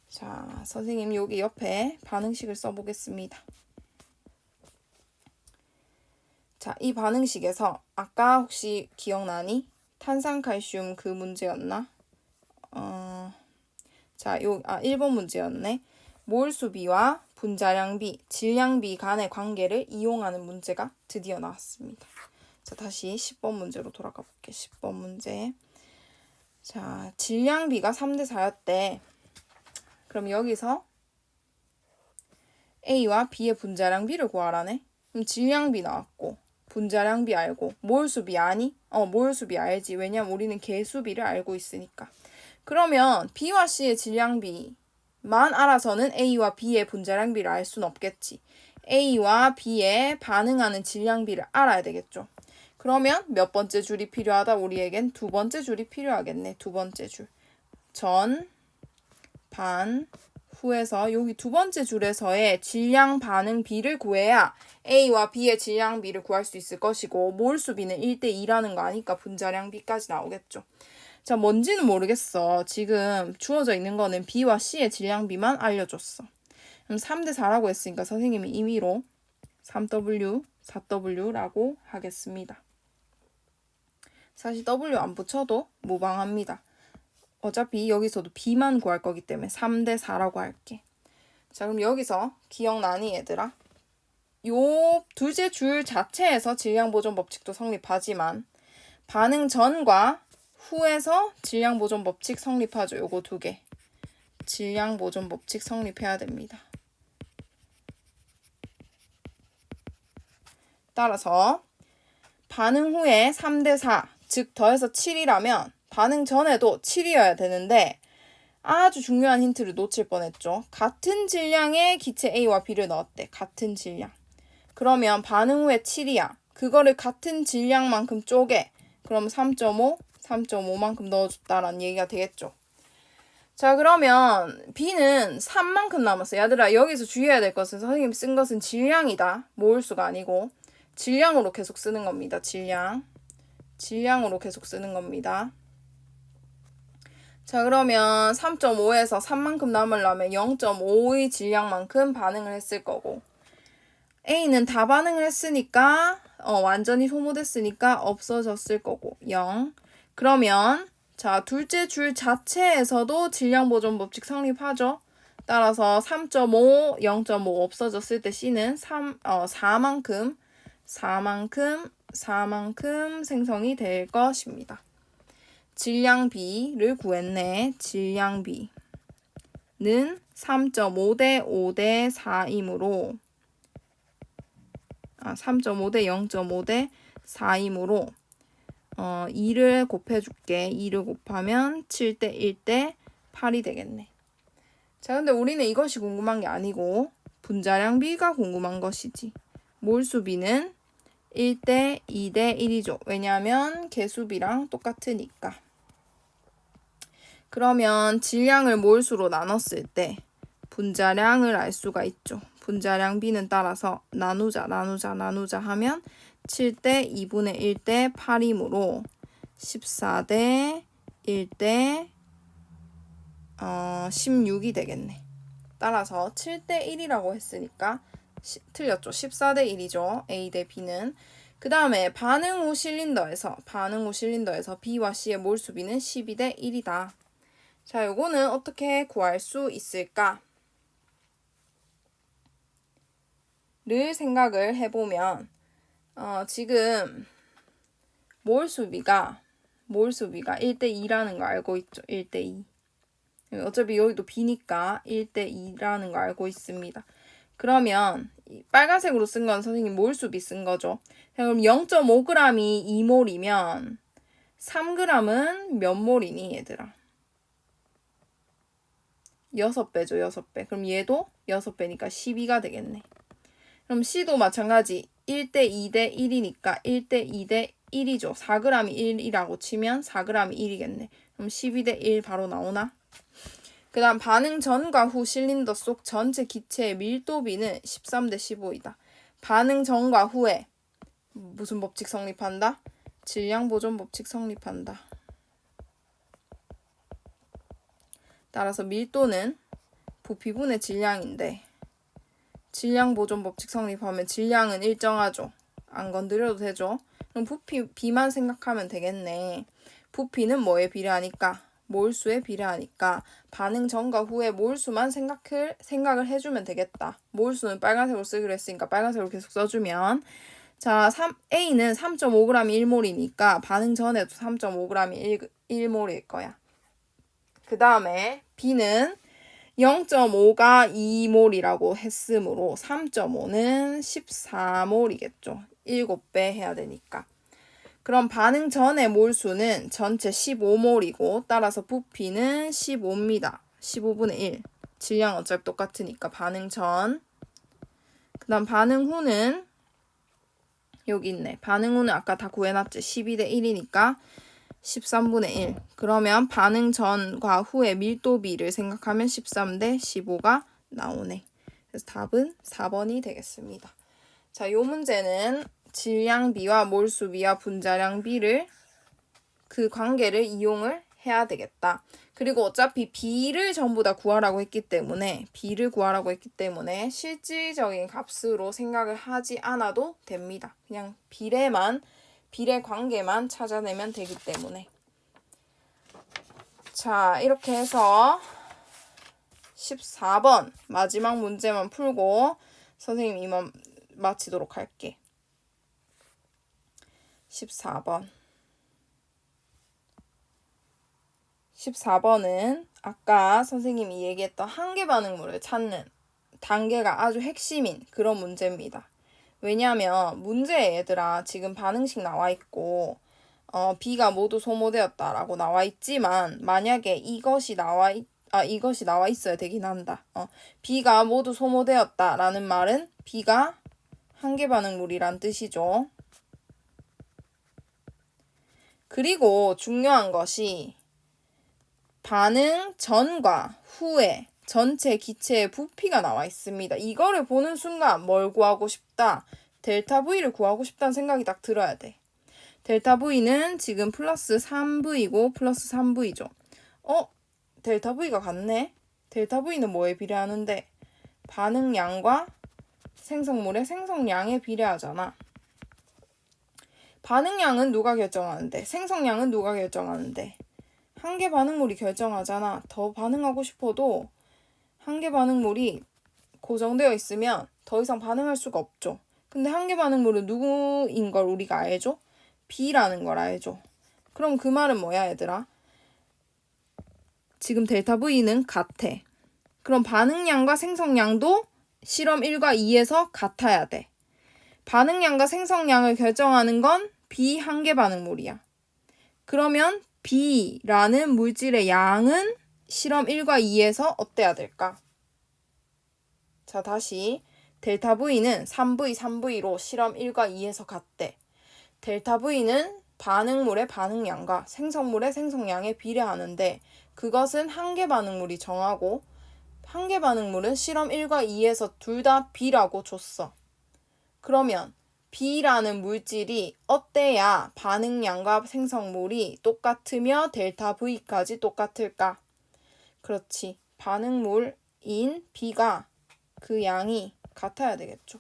자, 선생님 여기 옆에 반응식을 써보겠습니다. 자, 이 반응식에서 아까 혹시 기억나니? 탄산칼슘 그 문제였나? 자, 1번 문제였네. 몰수비와 분자량비, 질량비 간의 관계를 이용하는 문제가 드디어 나왔습니다. 자, 다시 10번 문제로 돌아가 볼게. 10번 문제. 자, 질량비가 3대 4였대. 그럼 여기서 A와 B의 분자량비를 구하라네. 그럼 질량비 나왔고 분자량비 알고 몰수비 아니? 몰수비 알지. 왜냐면 우리는 개수비를 알고 있으니까. 그러면 B와 C의 질량비만 알아서는 A와 B의 분자량비를 알 수는 없겠지. A와 B의 반응하는 질량비를 알아야 되겠죠. 그러면 몇 번째 줄이 필요하다? 우리에겐 두 번째 줄이 필요하겠네. 두 번째 줄. 전, 반, 후에서 여기 두 번째 줄에서의 질량 반응 비를 구해야 A와 B의 질량비를 구할 수 있을 것이고 몰수비는 1대2라는 거 아니까 분자량 B까지 나오겠죠. 자, 뭔지는 모르겠어. 지금 주어져 있는 거는 B와 C의 질량비만 알려줬어. 그럼 3대 4라고 했으니까 선생님이 임의로 3W, 4W라고 하겠습니다. 사실 W 안 붙여도 무방합니다. 어차피 여기서도 B만 구할 거기 때문에 3대 4라고 할게. 자, 그럼 여기서 기억나니 얘들아? 요 둘째 줄 자체에서 질량보존 법칙도 성립하지만 반응 전과 후에서 질량보존 법칙 성립하죠. 요거 두 개. 질량보존 법칙 성립해야 됩니다. 따라서 반응 후에 3대 4, 즉 더해서 7이라면 반응 전에도 7이어야 되는데 아주 중요한 힌트를 놓칠 뻔했죠. 같은 질량의 기체 A와 B를 넣었대. 같은 질량. 그러면 반응 후에 7이야. 그거를 같은 질량만큼 쪼개. 그럼 3.5, 3.5만큼 넣어줬다라는 얘기가 되겠죠. 자, 그러면 B는 3만큼 남았어. 얘들아, 여기서 주의해야 될 것은 선생님이 쓴 것은 질량이다. 모을수가 아니고 질량으로 계속 쓰는 겁니다. 질량으로 계속 쓰는 겁니다. 자, 그러면 3.5에서 3만큼 남으려면 0.5의 질량만큼 반응을 했을 거고 A는 다 반응을 했으니까 완전히 소모됐으니까 없어졌을 거고 0. 그러면 자, 둘째 줄 자체에서도 질량보존 법칙 성립하죠. 따라서 3.5, 0.5 없어졌을 때 C는 4만큼 생성이 될 것입니다. 질량비를 구했네. 질량비는 3.5대 5대 4이므로 3.5대 0.5대 4이므로 2를 곱해줄게. 2를 곱하면 7대 1대 8이 되겠네. 자, 근데 우리는 이것이 궁금한 게 아니고 분자량비가 궁금한 것이지. 몰수비는 1대 2대 1이죠. 왜냐하면 개수비랑 똑같으니까. 그러면 질량을 몰수로 나눴을 때 분자량을 알 수가 있죠. 분자량 B는 따라서 나누자 하면 7대 2분의 1대 8이므로 14대 1대 16이 되겠네. 따라서 7대 1이라고 했으니까 틀렸죠. 14대 1이죠. A 대 B는. 그 다음에 반응 후 실린더에서 B와 C의 몰수비는 12대 1이다. 자, 요거는 어떻게 구할 수 있을까? 를 생각을 해보면 지금 몰수비가 1대 2라는 거 알고 있죠. 1대 2. 어차피 여기도 B니까 1대 2라는 거 알고 있습니다. 그러면 빨간색으로 쓴 건 선생님 몰수비 쓴 거죠. 그럼 0.5g이 2몰이면 3g은 몇 몰이니 얘들아? 6배죠. 6배. 그럼 얘도 6배니까 12가 되겠네. 그럼 C도 마찬가지 1대 2대 1이니까 1대 2대 1이죠. 4g이 1이라고 치면 4g이 1이겠네. 그럼 12대 1 바로 나오나? 그 다음 반응 전과 후 실린더 속 전체 기체의 밀도비는 13대 15이다. 반응 전과 후에 무슨 법칙 성립한다? 질량 보존 법칙 성립한다. 따라서 밀도는 부피분의 질량인데 질량 보존 법칙 성립하면 질량은 일정하죠. 안 건드려도 되죠. 그럼 부피 B만 생각하면 되겠네. 부피는 뭐에 비례하니까? 몰수에 비례하니까 반응 전과 후에 몰수만 생각을 해주면 되겠다. 몰수는 빨간색으로 쓰기로 했으니까 빨간색으로 계속 써주면 자, A는 3.5g이 1몰이니까 반응 전에도 3.5g이 1몰일 거야. 그 다음에 B는 0.5가 2몰이라고 했으므로 3.5는 14몰이겠죠. 7배 해야 되니까. 그럼 반응 전의 몰수는 전체 15몰이고 따라서 부피는 15입니다. 15분의 1. 질량 어차피 똑같으니까 반응 전. 그 다음 반응 후는 여기 있네. 반응 후는 아까 다 구해놨지. 12대 1이니까 13분의 1. 그러면 반응 전과 후의 밀도비를 생각하면 13대 15가 나오네. 그래서 답은 4번이 되겠습니다. 자, 요 문제는 질량비와 몰수비와 분자량비를 그 관계를 이용을 해야 되겠다. 그리고 어차피 B를 전부 다 구하라고 했기 때문에 실질적인 값으로 생각을 하지 않아도 됩니다. 그냥 비례 관계만 찾아내면 되기 때문에. 자, 이렇게 해서 14번 마지막 문제만 풀고 선생님 이만 마치도록 할게. 14번은 아까 선생님이 얘기했던 한계 반응물을 찾는 단계가 아주 핵심인 그런 문제입니다. 왜냐하면 문제에 얘들아 지금 반응식 나와 있고 B가 모두 소모되었다라고 나와 있지만 만약에 이것이 나와 있어야 되긴 한다. B가 모두 소모되었다라는 말은 B가 한계 반응물이란 뜻이죠. 그리고 중요한 것이 반응 전과 후에 전체 기체의 부피가 나와 있습니다. 이거를 보는 순간 뭘 구하고 싶다? 델타 V를 구하고 싶다는 생각이 딱 들어야 돼. 델타 V는 지금 플러스 3V고 플러스 3V죠. 델타 V가 같네? 델타 V는 뭐에 비례하는데? 반응량과 생성물의 생성량에 비례하잖아. 반응량은 누가 결정하는데? 생성량은 누가 결정하는데? 한계 반응물이 결정하잖아. 더 반응하고 싶어도 한계 반응물이 고정되어 있으면 더 이상 반응할 수가 없죠. 근데 한계 반응물은 누구인 걸 우리가 알죠? B라는 걸 알죠. 그럼 그 말은 뭐야 얘들아? 지금 델타 V는 같아. 그럼 반응량과 생성량도 실험 1과 2에서 같아야 돼. 반응량과 생성량을 결정하는 건 B 한계 반응물이야. 그러면 B라는 물질의 양은 실험 1과 2에서 어때야 될까? 자, 다시 델타 V는 3V, 3V로 실험 1과 2에서 같대. 델타 V는 반응물의 반응량과 생성물의 생성량에 비례하는데 그것은 한계 반응물이 정하고 한계 반응물은 실험 1과 2에서 둘 다 B라고 줬어. 그러면 B라는 물질이 어때야 반응량과 생성물이 똑같으며 델타 V까지 똑같을까? 그렇지. 반응물인 B가 그 양이 같아야 되겠죠.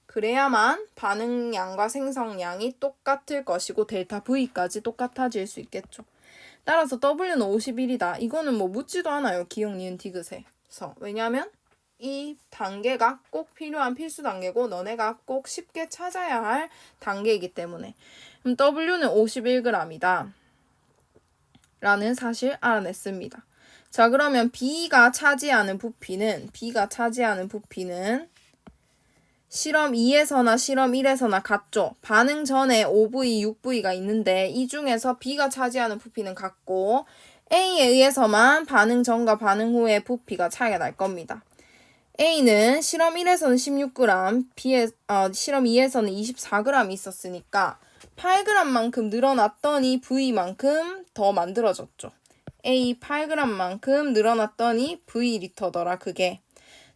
그래야만 반응량과 생성량이 똑같을 것이고 델타 V까지 똑같아질 수 있겠죠. 따라서 W는 51이다. 이거는 뭐 묻지도 않아요. 기억, 니은, 디귿에서. 왜냐하면 이 단계가 꼭 필요한 필수 단계고 너네가 꼭 쉽게 찾아야 할 단계이기 때문에. 그럼 W는 51g이다. 라는 사실 알아냈습니다. 자, 그러면 B가 차지하는 부피는 실험 2에서나 실험 1에서나 같죠. 반응 전에 5V, 6V가 있는데 이 중에서 B가 차지하는 부피는 같고 A에 의해서만 반응 전과 반응 후의 부피가 차이가 날 겁니다. A는 실험 1에서는 16g, 실험 2에서는 24g 있었으니까 8g만큼 늘어났더니 V만큼 더 만들어졌죠. A 8g만큼 늘어났더니 V 리터더라 그게.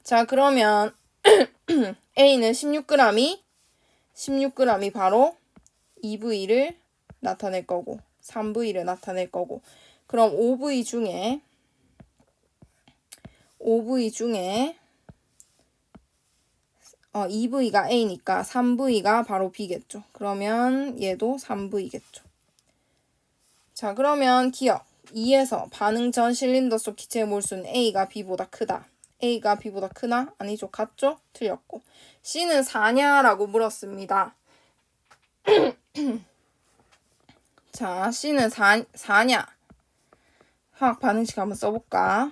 자, 그러면 A는 16g이 바로 2V를 나타낼 거고 3V를 나타낼 거고 그럼 5V 중에 2V가 A니까 3V가 바로 B겠죠. 그러면 얘도 3V겠죠. 자, 그러면 기억 2에서 반응 전 실린더 속 기체의 몰수는 A가 B보다 크다. A가 B보다 크나? 아니죠. 같죠? 틀렸고. C는 4냐라고 물었습니다. 자, C는 4냐. 화학 반응식 한번 써볼까?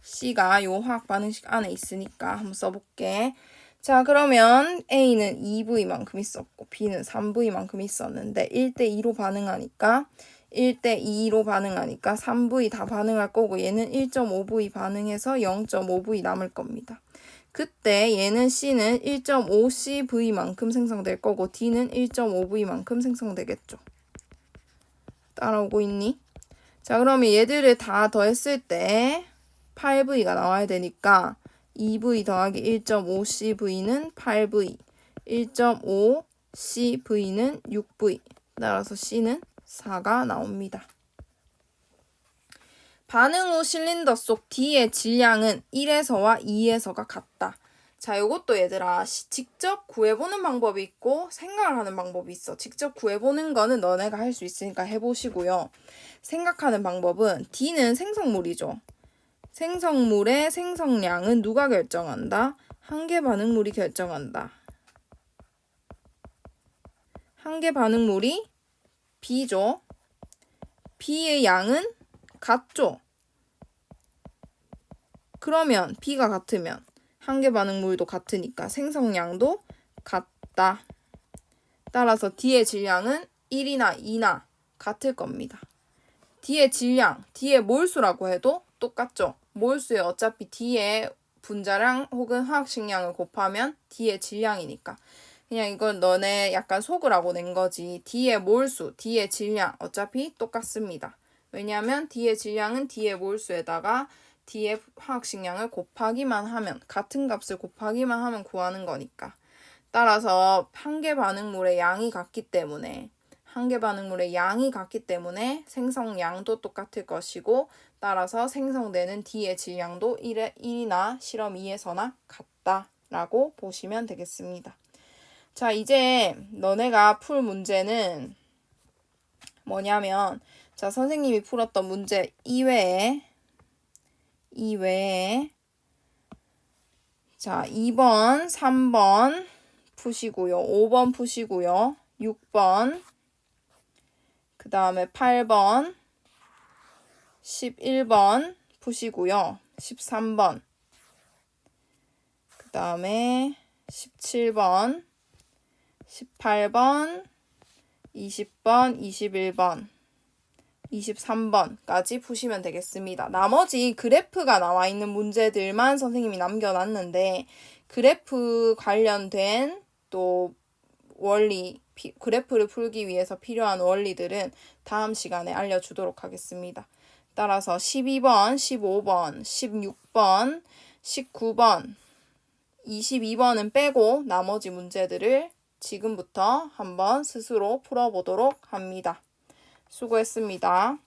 C가 요 화학 반응식 안에 있으니까 한번 써볼게. 자, 그러면 A는 2V만큼 있었고 B는 3V만큼 있었는데 1대2로 반응하니까 3V 다 반응할 거고 얘는 1.5V 반응해서 0.5V 남을 겁니다. 그때 얘는 C는 1.5CV만큼 생성될 거고 D는 1.5V만큼 생성되겠죠. 따라오고 있니? 자, 그러면 얘들을 다 더했을 때 8V가 나와야 되니까 2V 더하기 1.5CV는 8V, 1.5CV는 6V. 따라서 C는 4가 나옵니다. 반응 후 실린더 속 D의 질량은 1에서와 2에서가 같다. 자, 요것도 얘들아 직접 구해보는 방법이 있고 생각을 하는 방법이 있어. 직접 구해보는 거는 너네가 할 수 있으니까 해보시고요. 생각하는 방법은 D는 생성물이죠. 생성물의 생성량은 누가 결정한다? 한계 반응물이 결정한다. 한계 반응물이 B죠. B의 양은 같죠. 그러면 B가 같으면 한계 반응물도 같으니까 생성량도 같다. 따라서 D의 질량은 1이나 2나 같을 겁니다. D의 질량, D의 몰수라고 해도 똑같죠. 몰수에 어차피 D의 분자량 혹은 화학식량을 곱하면 D의 질량이니까. 그냥 이건 너네 약간 속으라고 낸 거지. D의 몰수, D의 질량 어차피 똑같습니다. 왜냐하면 D의 질량은 D의 몰수에다가 D의 화학식량을 곱하기만 하면 같은 값을 곱하기만 하면 구하는 거니까. 따라서 한계 반응물의 양이 같기 때문에 생성량도 똑같을 것이고 따라서 생성되는 D의 질량도 1이나 실험 2에서나 같다라고 보시면 되겠습니다. 자, 이제 너네가 풀 문제는 뭐냐면 자, 선생님이 풀었던 문제 이외에 자, 2번, 3번 푸시고요. 5번 푸시고요. 6번 그 다음에 8번 11번 푸시고요. 13번 그 다음에 17번 18번 20번 21번 23번까지 푸시면 되겠습니다. 나머지 그래프가 나와 있는 문제들만 선생님이 남겨놨는데 그래프 관련된 또 원리, 그래프를 풀기 위해서 필요한 원리들은 다음 시간에 알려주도록 하겠습니다. 따라서 12번, 15번, 16번, 19번, 22번은 빼고 나머지 문제들을 지금부터 한번 스스로 풀어보도록 합니다. 수고했습니다.